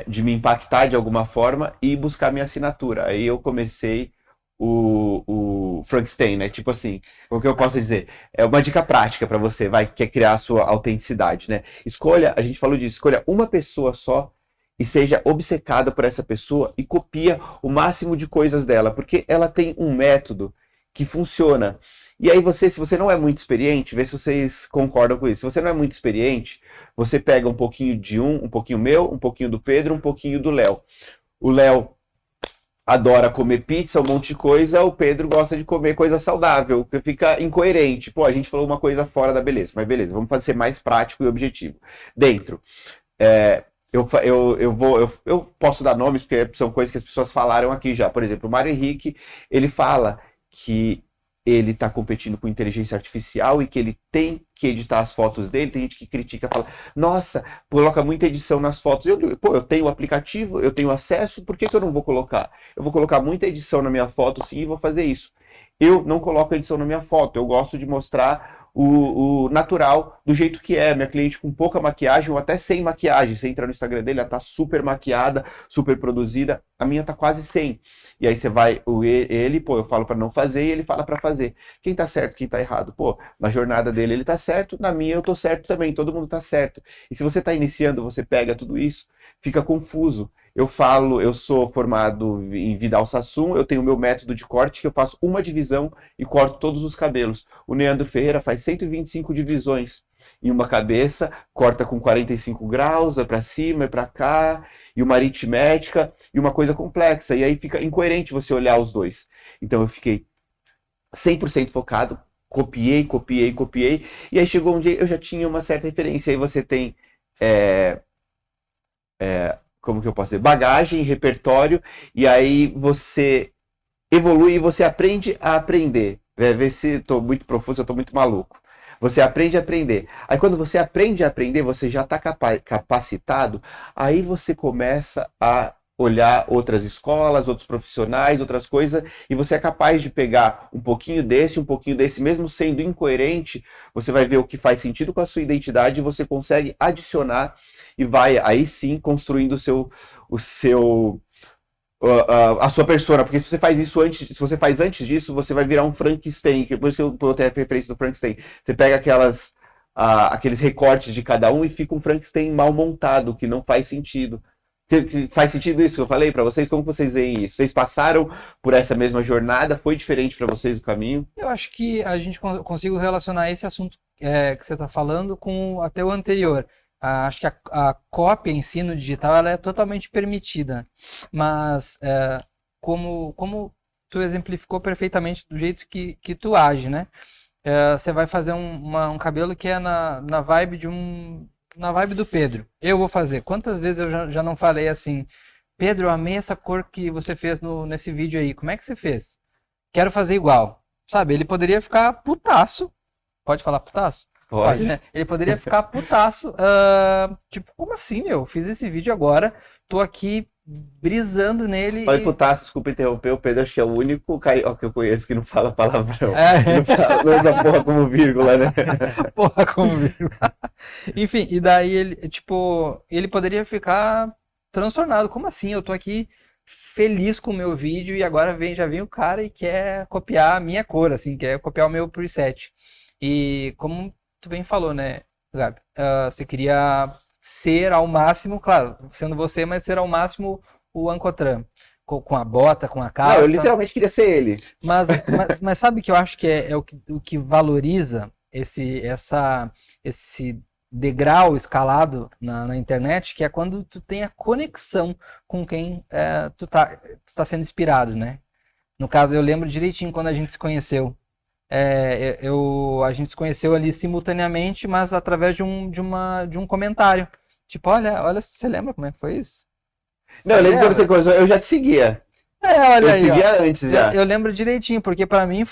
impactar de alguma forma e buscar minha assinatura. Aí eu comecei o Frankenstein, né? Tipo assim, o que eu posso dizer? É uma dica prática para você, vai, que quer criar a sua autenticidade, né? Escolha, a gente falou disso, escolha uma pessoa só e seja obcecada por essa pessoa e copia o máximo de coisas dela, porque ela tem um método que funciona. E aí você, se você não é muito experiente, vê se vocês concordam com isso. Se você não é muito experiente, você pega um pouquinho de um pouquinho meu, um pouquinho do Pedro, um pouquinho do Léo. O Léo adora comer pizza, um monte de coisa, o Pedro gosta de comer coisa saudável, que fica incoerente. Pô, a gente falou uma coisa fora da beleza, mas beleza, vamos fazer mais prático e objetivo. Dentro, eu posso dar nomes, porque são coisas que as pessoas falaram aqui já. Por exemplo, o Mário Henrique, ele fala que ele está competindo com inteligência artificial e que ele tem que editar as fotos dele. Tem gente que critica, fala, nossa, coloca muita edição nas fotos. Eu tenho o aplicativo, eu tenho acesso, por que eu não vou colocar? Eu vou colocar muita edição na minha foto, sim, e vou fazer isso. Eu não coloco edição na minha foto, eu gosto de mostrar o natural, do jeito que é. Minha cliente com pouca maquiagem ou até sem maquiagem. Você entra no Instagram dele, ela tá super maquiada, super produzida. A minha tá quase sem. E aí você vai, eu falo para não fazer e ele fala para fazer. Quem tá certo, quem tá errado? Pô, na jornada dele ele tá certo, na minha eu tô certo também, todo mundo tá certo. E se você tá iniciando, você pega tudo isso, fica confuso. Eu sou formado em Vidal Sassoon, eu tenho o meu método de corte, que eu faço uma divisão e corto todos os cabelos. O Neandro Ferreira faz 125 divisões em uma cabeça, corta com 45 graus, vai para cima, vai para cá, e uma aritmética, e uma coisa complexa. E aí fica incoerente você olhar os dois. Então eu fiquei 100% focado, copiei, e aí chegou um dia eu já tinha uma certa referência. Aí você tem... como que eu posso dizer? Bagagem, repertório, e aí você evolui e você aprende a aprender. Vê se estou muito profuso, eu estou muito maluco. Você aprende a aprender. Aí quando você aprende a aprender, você já está capacitado, aí você começa a olhar outras escolas, outros profissionais, outras coisas, e você é capaz de pegar um pouquinho desse, mesmo sendo incoerente, você vai ver o que faz sentido com a sua identidade e você consegue adicionar e vai aí sim construindo a sua persona, porque se você faz isso antes, se você faz antes disso, você vai virar um Frankenstein, que por isso que eu botei a referência do Frankenstein. Você pega aqueles recortes de cada um e fica um Frankenstein mal montado, que não faz sentido. Faz sentido isso que eu falei para vocês? Como vocês veem isso? Vocês passaram por essa mesma jornada? Foi diferente para vocês o caminho? Eu acho que a gente consigo relacionar esse assunto que você está falando com até o anterior. Acho que a cópia em si no digital ela é totalmente permitida, mas como tu exemplificou perfeitamente do jeito que tu age, né? Você vai fazer um cabelo que é na vibe na vibe do Pedro. Eu vou fazer. Quantas vezes eu já não falei assim, Pedro, eu amei essa cor que você fez nesse vídeo aí. Como é que você fez? Quero fazer igual. Sabe, ele poderia ficar putaço. Pode falar putaço? Pode, né? Ele poderia ficar putaço. Tipo, como assim, meu? Fiz esse vídeo agora, tô aqui brisando nele. Pode putaço, desculpa interromper, o Pedro acho que é o único carioca que eu conheço que não fala palavrão. Não usa porra como vírgula, né? Porra como vírgula. Enfim, e daí ele poderia ficar transtornado. Como assim? Eu tô aqui feliz com o meu vídeo e agora já vem o cara e quer copiar a minha cor, assim, quer copiar o meu preset. E como tu bem falou, né, Gabi? Você queria ser ao máximo, claro, sendo você, mas ser ao máximo o Ancotran. Com a bota, com a calça. Não, eu literalmente queria ser ele. Mas sabe que eu acho que é o que valoriza esse degrau escalado na internet, que é quando tu tem a conexão com quem tu tá sendo inspirado, né? No caso, eu lembro direitinho quando a gente se conheceu. A gente se conheceu ali simultaneamente, mas através de um comentário. Tipo, olha, você lembra como é que foi isso? Não, eu lembro quando você começou, eu já te seguia. Olha aí, seguia antes já. Eu lembro direitinho, porque pra mim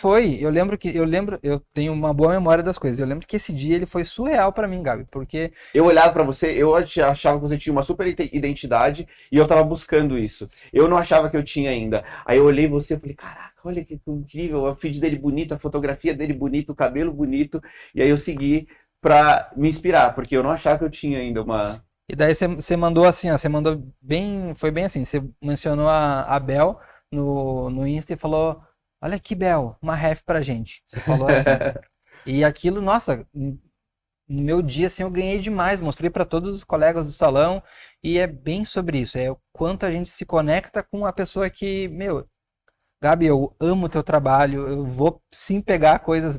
eu tenho uma boa memória das coisas. Eu lembro que esse dia ele foi surreal pra mim, Gabi, porque eu olhava pra você, eu achava que você tinha uma super identidade e eu tava buscando isso. Eu não achava que eu tinha ainda. Aí eu olhei você e falei, caraca, olha que incrível, o feed dele bonito, a fotografia dele bonito, o cabelo bonito. E aí eu segui pra me inspirar, porque eu não achava que eu tinha ainda uma... E daí você mandou assim, ó, você mandou bem, foi bem assim, você mencionou a Bel no Insta e falou, olha aqui, Bel, uma ref pra gente. Você falou assim. E aquilo, nossa, no meu dia assim eu ganhei demais, mostrei para todos os colegas do salão e é bem sobre isso, é o quanto a gente se conecta com a pessoa que, meu, Gabi, eu amo o teu trabalho, eu vou sim pegar coisas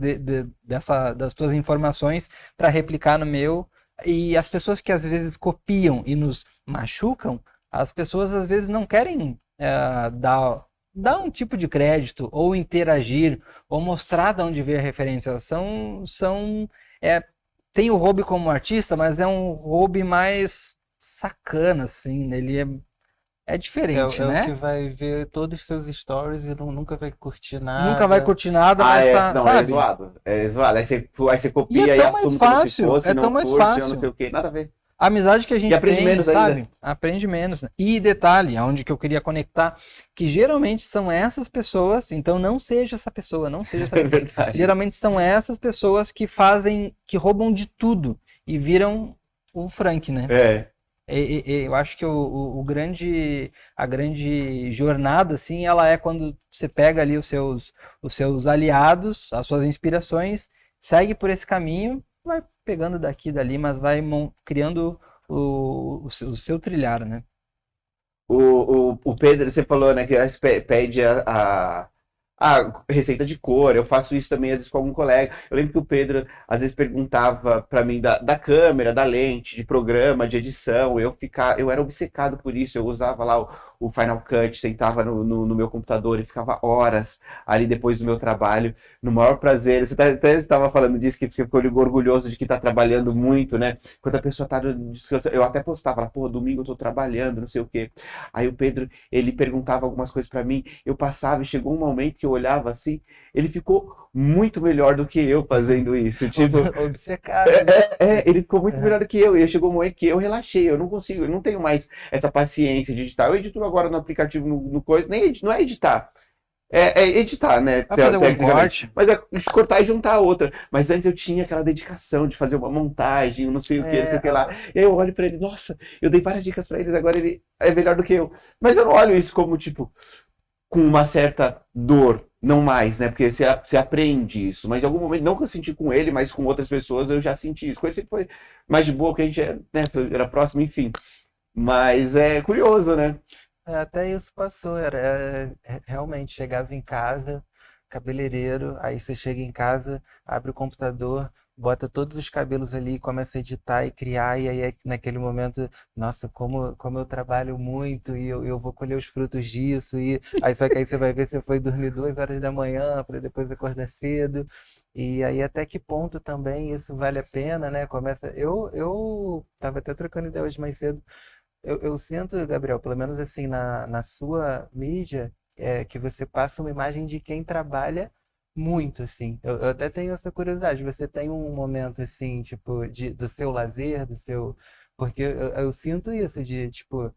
das tuas informações para replicar no meu. E as pessoas que às vezes copiam e nos machucam, as pessoas às vezes não querem dar um tipo de crédito, ou interagir, ou mostrar de onde veio a referência. Elas é, tem o hobby como artista, mas é um hobby mais sacana, assim, ele é diferente, É o que né? vai ver todos os seus stories e nunca vai curtir Nunca vai nada. curtir nada, Ah, mas é. tá, Não, é sabe? zoado. É zoado. Aí você E é copia e tão mais assume como se fácil, fosse, é não tão mais curte, eu não sei fácil. o quê. Nada a ver. A amizade que a E gente aprende tem, menos sabe? ainda. Aprende menos, né? E detalhe, aonde que eu queria conectar, que geralmente são essas pessoas, então não seja essa pessoa, não seja essa É pessoa. verdade. Geralmente são essas pessoas que fazem, que roubam de tudo e viram o Frank, né? É. Eu acho que a grande jornada, assim, ela é quando você pega ali os seus aliados, as suas inspirações, segue por esse caminho, vai pegando daqui e dali, mas vai criando o seu trilhar, né? O Pedro, você falou, né, que pede a receita de cor. Eu faço isso também às vezes com algum colega. Eu lembro que o Pedro às vezes perguntava para mim da câmera, da lente, de programa, de edição. Eu era obcecado por isso. Eu usava lá o Final Cut, sentava no meu computador e ficava horas ali depois do meu trabalho, no maior prazer. Você até estava falando disso, que ficou orgulhoso de que está trabalhando muito, né? Quando a pessoa está no descanso, eu até postava, pô, domingo eu tô trabalhando, não sei o quê. Aí o Pedro, ele perguntava algumas coisas para mim, eu passava e chegou um momento que eu olhava assim, ele ficou muito melhor do que eu fazendo isso. Tipo, Obcecado, né? ele ficou muito melhor do que eu. E aí chegou um momento que eu relaxei, eu não consigo, eu não tenho mais essa paciência de editar. Eu edito agora no aplicativo, no coisa, nem não é editar. É editar, né? Vai fazer algum Tecnicamente. corte? Mas é cortar e juntar a outra. Mas antes eu tinha aquela dedicação de fazer uma montagem, não sei o que, não sei o que lá. E aí eu olho pra ele, nossa, eu dei várias dicas pra eles, agora ele é melhor do que eu. Mas eu não olho isso como, tipo, com uma certa dor, não mais, né? Porque você aprende isso. Mas em algum momento, não que eu senti com ele, mas com outras pessoas, eu já senti isso. Com ele sempre foi mais de boa, porque a gente era próximo, enfim. Mas é curioso, né? Até isso passou, realmente chegava em casa, cabeleireiro, aí você chega em casa, abre o computador, bota todos os cabelos ali, começa a editar e criar, e aí naquele momento, nossa, como eu trabalho muito e eu vou colher os frutos disso, e aí só que aí você vai ver se você foi dormir 2 horas da manhã para depois acordar cedo, e aí até que ponto também isso vale a pena, né? Eu tava até trocando ideia hoje mais cedo. Eu sinto, Gabriel, pelo menos assim, na sua mídia, que você passa uma imagem de quem trabalha muito, assim. Eu até tenho essa curiosidade. Você tem um momento, assim, tipo, do seu lazer, do seu... Porque eu sinto isso, de, tipo,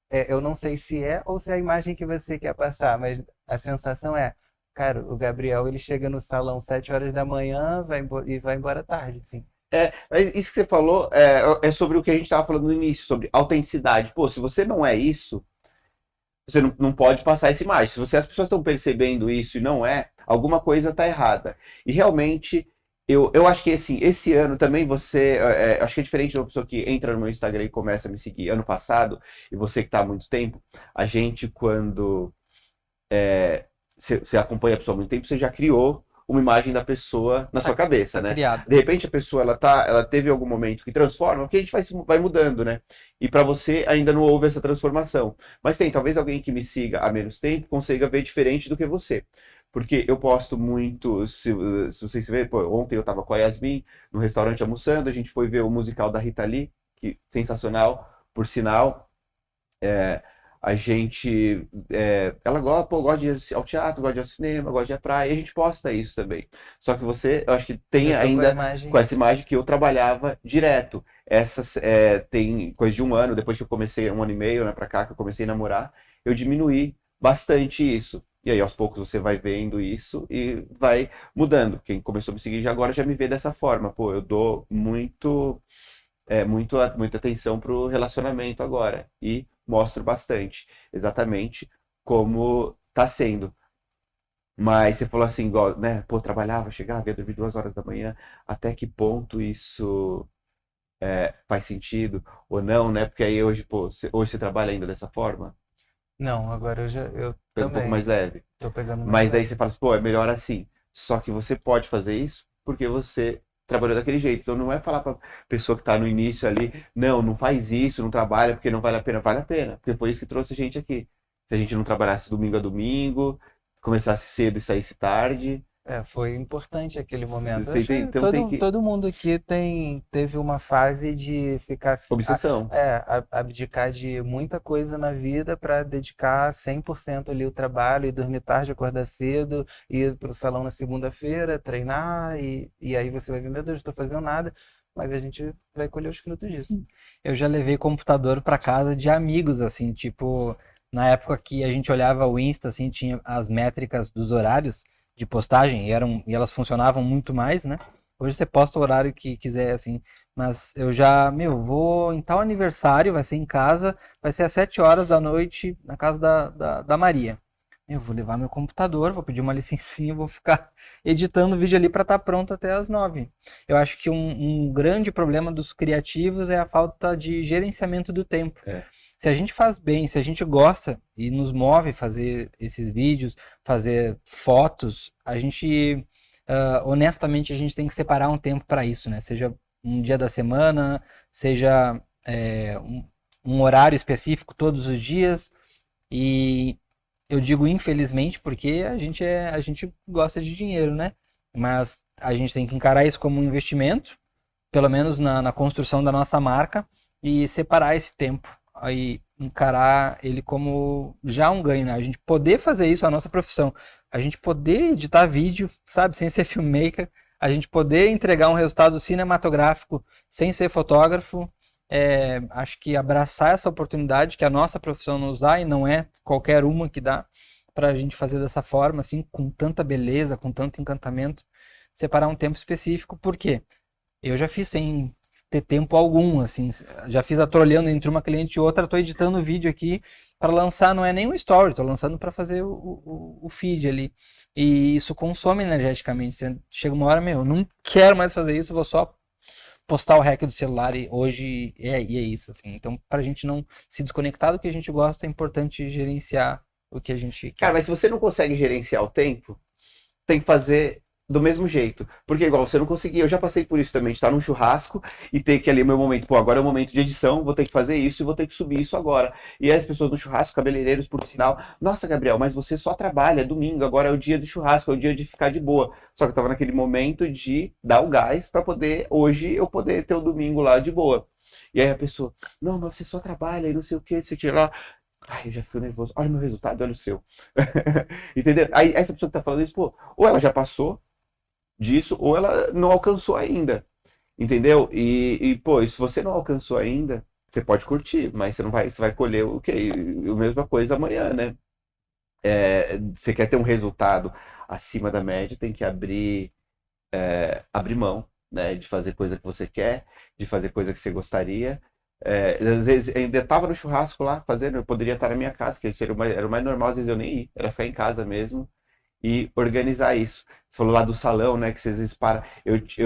eu não sei se é ou se é a imagem que você quer passar, mas a sensação é, cara, o Gabriel, ele chega no salão 7 horas da manhã e vai embora tarde, assim. Mas isso que você falou é sobre o que a gente estava falando no início, sobre autenticidade. Pô, se você não é isso, você não pode passar essa imagem. Se as pessoas estão percebendo isso e não é, alguma coisa está errada. E realmente, eu acho que assim, esse ano também acho que é diferente de uma pessoa que entra no meu Instagram e começa a me seguir ano passado, e você que está há muito tempo, a gente, quando você acompanha a pessoa há muito tempo, você já criou uma imagem da pessoa na sua cabeça, Tá né? criado. De repente a pessoa ela teve algum momento que transforma, porque a gente vai mudando, né? E para você ainda não houve essa transformação. Mas talvez alguém que me siga há menos tempo consiga ver diferente do que você. Porque eu posto muito, se vocês verem, pô, ontem eu estava com a Yasmin no restaurante almoçando, a gente foi ver o musical da Rita Lee, que sensacional, por sinal. A gente, ela gosta de ir ao teatro, gosta de ir ao cinema, gosta de ir à praia, e a gente posta isso também. Só que você, eu acho que tem Eu tô com a ainda imagem. com essa imagem que eu trabalhava direto. Tem coisa de um ano, depois que eu comecei, 1 ano e meio, né, pra cá, que eu comecei a namorar, eu diminuí bastante isso. E aí, aos poucos, você vai vendo isso e vai mudando. Quem começou a me seguir já agora já me vê dessa forma. Pô, eu dou muita atenção pro relacionamento agora. E mostro bastante, exatamente como tá sendo. Mas você falou assim, igual, né? Pô, trabalhava, chegava, ia dormir 2 horas da manhã. Até que ponto isso faz sentido ou não, né? Porque aí hoje, pô, hoje você trabalha ainda dessa forma, Não, agora eu pega um pouco também mais leve. tô pegando mais Mas aí leve. você fala assim, pô, é melhor assim. Só que você pode fazer isso porque você trabalhou daquele jeito. Então não é falar pra pessoa que tá no início ali, não, não faz isso, não trabalha porque não vale a pena. Vale a pena, porque foi isso que trouxe a gente aqui. Se a gente não trabalhasse domingo a domingo, começasse cedo e saísse tarde, Foi importante aquele momento. Eu você acho tem, que então tem que. todo mundo aqui teve uma fase de ficar, Obsessão. abdicar de muita coisa na vida para dedicar 100% ali o trabalho e dormir tarde, acordar cedo, ir para o salão na segunda-feira, treinar e aí você vai ver, meu Deus, não estou fazendo nada, mas a gente vai colher os frutos disso. Eu já levei computador para casa de amigos, assim, tipo, na época que a gente olhava o Insta, assim, tinha as métricas dos horários de postagem e elas funcionavam muito mais, né? Hoje você posta o horário que quiser, assim, mas eu já, meu, vou em tal aniversário, vai ser em casa, vai ser às 7 horas da noite na casa da Maria. Eu vou levar meu computador, vou pedir uma licencinha, vou ficar editando o vídeo ali para estar pronto até às 9. Eu acho que um grande problema dos criativos é a falta de gerenciamento do tempo. É. Se a gente faz bem, se a gente gosta e nos move fazer esses vídeos, fazer fotos, a gente, honestamente, a gente tem que separar um tempo para isso, né? Seja um dia da semana, seja um horário específico todos os dias. E eu digo infelizmente porque a gente gosta de dinheiro, né? Mas a gente tem que encarar isso como um investimento, pelo menos na construção da nossa marca, e separar esse tempo. Aí encarar ele como já um ganho, né? A gente poder fazer isso, a nossa profissão. A gente poder editar vídeo, sabe, sem ser filmmaker, a gente poder entregar um resultado cinematográfico sem ser fotógrafo. Acho que abraçar essa oportunidade que a nossa profissão nos dá, e não é qualquer uma que dá, para a gente fazer dessa forma, assim, com tanta beleza, com tanto encantamento, separar um tempo específico. Por quê? Eu já fiz sem ter tempo algum, assim, já fiz a trolhando entre uma cliente e outra, tô editando o vídeo aqui para lançar, não é nem um story, tô lançando para fazer o feed ali. E isso consome energeticamente. Chega uma hora, meu, eu não quero mais fazer isso, vou só postar o hack do celular e hoje e é isso, assim. Então, pra gente não se desconectar do que a gente gosta, é importante gerenciar o que a gente quer. Cara, mas se você não consegue gerenciar o tempo, tem que fazer do mesmo jeito. Porque igual você não conseguia, eu já passei por isso também, de estar num churrasco e ter que ali o meu momento, pô, agora é o momento de edição, vou ter que fazer isso e vou ter que subir isso agora. E aí as pessoas no churrasco, cabeleireiros, por sinal, nossa, Gabriel, mas você só trabalha, é domingo, agora é o dia do churrasco, é o dia de ficar de boa. Só que eu tava naquele momento de dar o gás pra poder, hoje, eu poder ter o domingo lá de boa. E aí a pessoa, não, mas você só trabalha e não sei o que, sei o que lá. Ai, eu já fico nervoso. Olha o meu resultado, olha o seu. Entendeu? Aí essa pessoa que tá falando isso, pô, ou ela já passou disso, ou ela não alcançou ainda. Entendeu? Pô, se você não alcançou ainda, você pode curtir, mas você vai colher o quê? A mesma coisa amanhã, né? Você quer ter um resultado acima da média, tem que abrir mão, né? De fazer coisa que você quer, de fazer coisa que você gostaria. Às vezes ainda estava no churrasco lá fazendo, eu poderia estar na minha casa, que era o mais normal, às vezes eu nem ir, era ficar em casa mesmo e organizar isso. Você falou lá do salão, né, que vocês vezes param.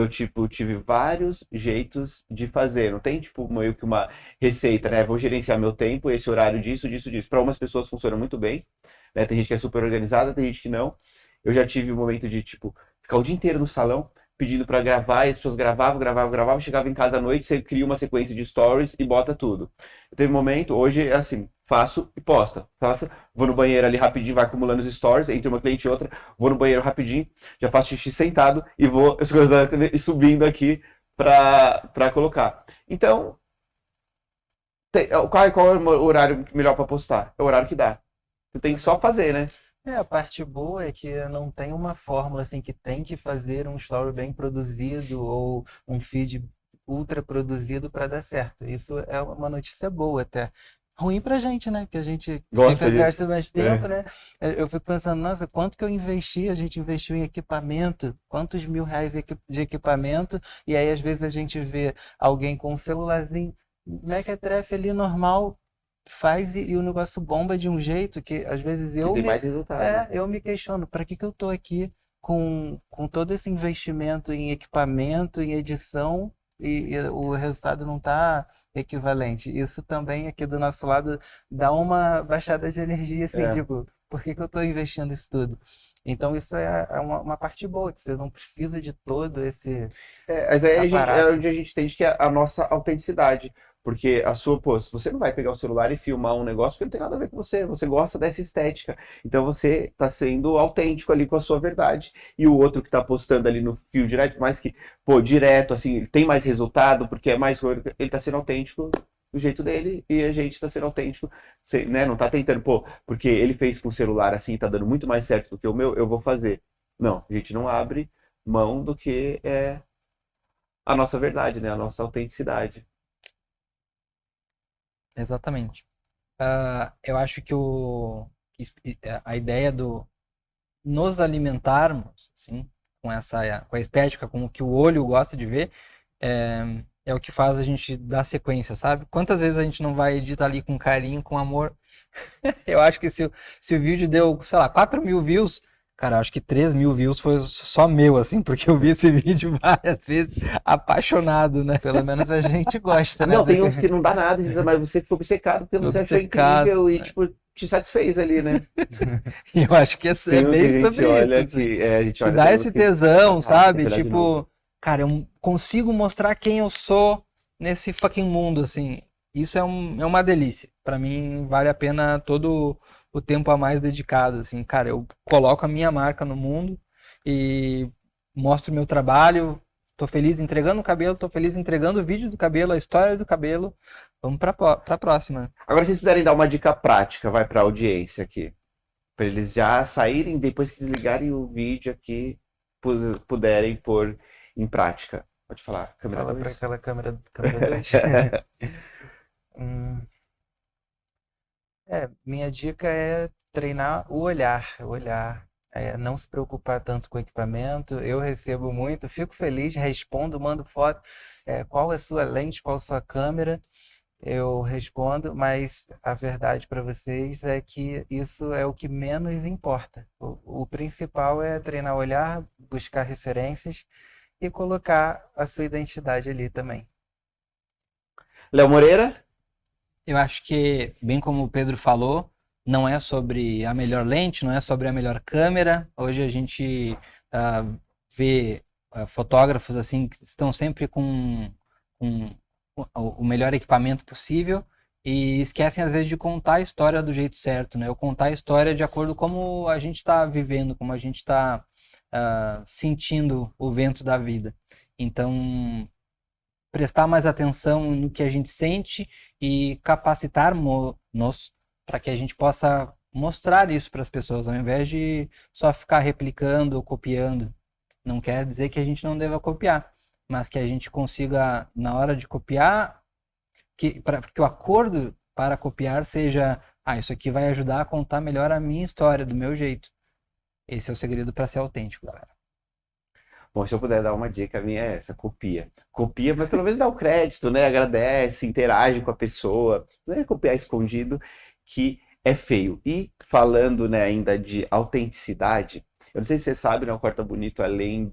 Tipo, tive vários jeitos de fazer. Não tem, tipo, meio que uma receita, né? Vou gerenciar meu tempo, esse horário disso, disso, disso. Para umas pessoas funciona muito bem, né? Tem gente que é super organizada, tem gente que não. Eu já tive um momento de, tipo, ficar o dia inteiro no salão, pedindo para gravar, e as pessoas gravavam, chegava em casa à noite, você cria uma sequência de stories e bota tudo. Teve um momento, hoje é assim, faço e posta. Vou no banheiro ali rapidinho, vai acumulando os stories, entre uma cliente e outra, vou no banheiro rapidinho, já faço xixi sentado e vou subindo aqui para colocar. Então, qual é o horário melhor para postar? É o horário que dá. Você tem que só fazer, né? A parte boa é que não tem uma fórmula assim que tem que fazer um story bem produzido ou um feed ultra produzido para dar certo. Isso é uma notícia boa até. ruim pra gente, né? Porque a gente Gosta disso. gasta mais tempo, né? Eu fico pensando, nossa, quanto que eu investi? A gente investiu em equipamento, quantos mil reais de equipamento, e aí às vezes a gente vê alguém com um celularzinho, mequetrefe ali normal, faz e o negócio bomba de um jeito que às vezes Que tem mais resultado. eu me questiono, para que eu tô aqui com todo esse investimento em equipamento, em edição, e o resultado não tá equivalente. Isso também aqui do nosso lado dá uma baixada de energia, assim, É. tipo, por que que eu estou investindo isso tudo? Então isso é uma parte boa, que você não precisa de todo esse Mas aí é aparato. onde a gente entende que é a nossa autenticidade. Porque pô, você não vai pegar o celular e filmar um negócio que não tem nada a ver com você. Você gosta dessa estética. Então você está sendo autêntico ali com a sua verdade. E o outro que está postando ali no fio direto, mais que, pô, direto, assim, ele tem mais resultado, porque é mais. Ele está sendo autêntico do jeito dele e a gente está sendo autêntico, né? Não está tentando, pô, porque ele fez com o celular assim, está dando muito mais certo do que o meu, eu vou fazer. Não, a gente não abre mão do que é a nossa verdade, né? A nossa autenticidade. Exatamente. Eu acho que a ideia do nos alimentarmos, assim, com a estética, com o que o olho gosta de ver, é o que faz a gente dar sequência, sabe? Quantas vezes a gente não vai editar ali com carinho, com amor? Eu acho que se o vídeo deu, sei lá, 4.000 views, cara, acho que 3.000 views foi só meu, assim, porque eu vi esse vídeo várias vezes, apaixonado, né? Pelo menos a gente gosta, né? Não, tem uns que não dá nada, mas você ficou obcecado porque você achou Obcecado. incrível e, tipo, te satisfez ali, né? E eu acho que é Tem um que a bem gente sobre olha isso, assim. que a gente Se olha, dá tem uns esse que tesão, fala, tem que sabe? olhar de novo. Tipo, cara, eu consigo mostrar quem eu sou nesse fucking mundo, assim. Isso é uma delícia. Pra mim, vale a pena todo o tempo a mais dedicado, assim. Cara, eu coloco a minha marca no mundo e mostro o meu trabalho. Tô feliz entregando o cabelo, tô feliz entregando o vídeo do cabelo, a história do cabelo. Vamos pra próxima. Agora, se vocês puderem dar uma dica prática, vai pra audiência aqui, pra eles já saírem, depois que desligarem o vídeo aqui, puderem pôr em prática. Pode falar, câmera Fala para 2. aquela câmera 2. Hum, minha dica é treinar o olhar, não se preocupar tanto com o equipamento. Eu recebo muito, fico feliz, respondo, mando foto. Qual é a sua lente, qual a sua câmera? Eu respondo, mas a verdade para vocês é que isso é o que menos importa. O principal é treinar o olhar, buscar referências e colocar a sua identidade ali também. Léo Moreira? Eu acho que, bem como o Pedro falou, não é sobre a melhor lente, não é sobre a melhor câmera. Hoje a gente vê fotógrafos assim que estão sempre com o melhor equipamento possível e esquecem às vezes de contar a história do jeito certo, né? Ou contar a história de acordo com como a gente está vivendo, como a gente está sentindo o vento da vida. Então, prestar mais atenção no que a gente sente e capacitar-nos para que a gente possa mostrar isso para as pessoas, ao invés de só ficar replicando ou copiando. Não quer dizer que a gente não deva copiar, mas que a gente consiga, na hora de copiar, para que o acordo para copiar seja, isso aqui vai ajudar a contar melhor a minha história, do meu jeito. Esse é o segredo para ser autêntico, galera. Bom, se eu puder dar uma dica, a minha é essa, copia. Copia, mas pelo menos dá o crédito, né? Agradece, interage com a pessoa. Não é copiar escondido, que é feio. E falando, né, ainda de autenticidade, eu não sei se você sabe, né, o Corta Bonito, além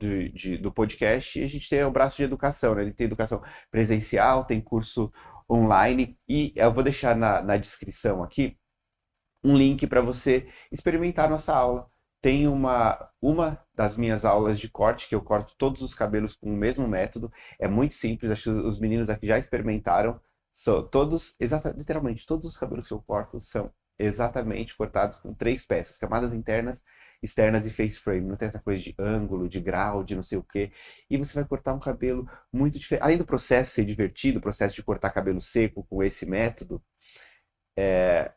do podcast, a gente tem o braço de educação, né? Ele tem educação presencial, tem curso online, e eu vou deixar na descrição aqui um link para você experimentar a nossa aula. Tem uma das minhas aulas de corte, que eu corto todos os cabelos com o mesmo método. É muito simples, acho que os meninos aqui já experimentaram. Todos, literalmente, todos os cabelos que eu corto são exatamente cortados com 3 peças, camadas internas, externas e face frame. Não tem essa coisa de ângulo, de grau, de não sei o quê. E você vai cortar um cabelo muito diferente. Além do processo ser divertido, o processo de cortar cabelo seco com esse método, é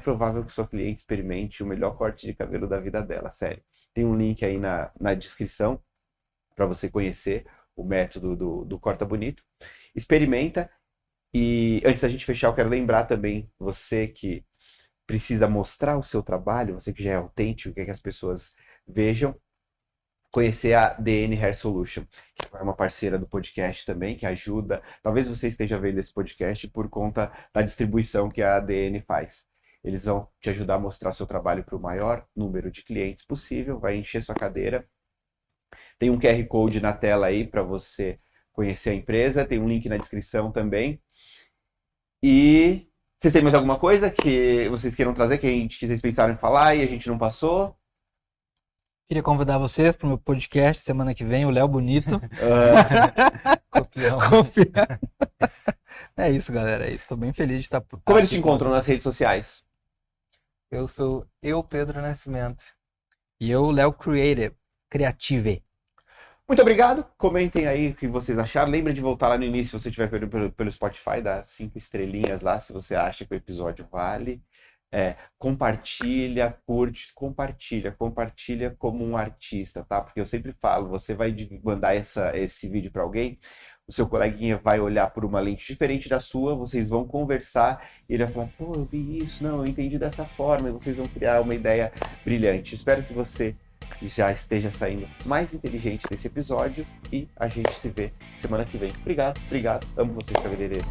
provável que sua cliente experimente o melhor corte de cabelo da vida dela, sério. Tem um link aí na descrição para você conhecer o método do Corta Bonito. Experimenta E antes da gente fechar, eu quero lembrar também você que precisa mostrar o seu trabalho, você que já é autêntico, quer que as pessoas vejam, conhecer a DN Hair Solution, que é uma parceira do podcast também, que ajuda. Talvez você esteja vendo esse podcast por conta da distribuição que a DN faz. Eles vão te ajudar a mostrar seu trabalho para o maior número de clientes possível, vai encher sua cadeira. Tem um QR Code na tela aí para você conhecer a empresa, tem um link na descrição também. E vocês têm mais alguma coisa que vocês queiram trazer, que vocês pensaram em falar e a gente não passou? Queria convidar vocês para o meu podcast semana que vem, o Léo Bonito. Copião. É isso, galera. É isso. Estou bem feliz de estar por Como eles te encontram nas redes sociais? Eu sou Pedro Nascimento. E eu, Léo Creative. Muito obrigado. Comentem aí o que vocês acharam. Lembre de voltar lá no início, se você estiver pelo Spotify, dar 5 estrelinhas lá, se você acha que o episódio vale. Compartilha, curte, compartilha como um artista, tá? Porque eu sempre falo, você vai mandar esse vídeo para alguém, o seu coleguinha vai olhar por uma lente diferente da sua, vocês vão conversar e ele vai falar, pô, eu vi isso, não, eu entendi dessa forma, e vocês vão criar uma ideia brilhante. Espero que você já esteja saindo mais inteligente desse episódio e a gente se vê semana que vem. Obrigado, amo vocês, cabeleireiros.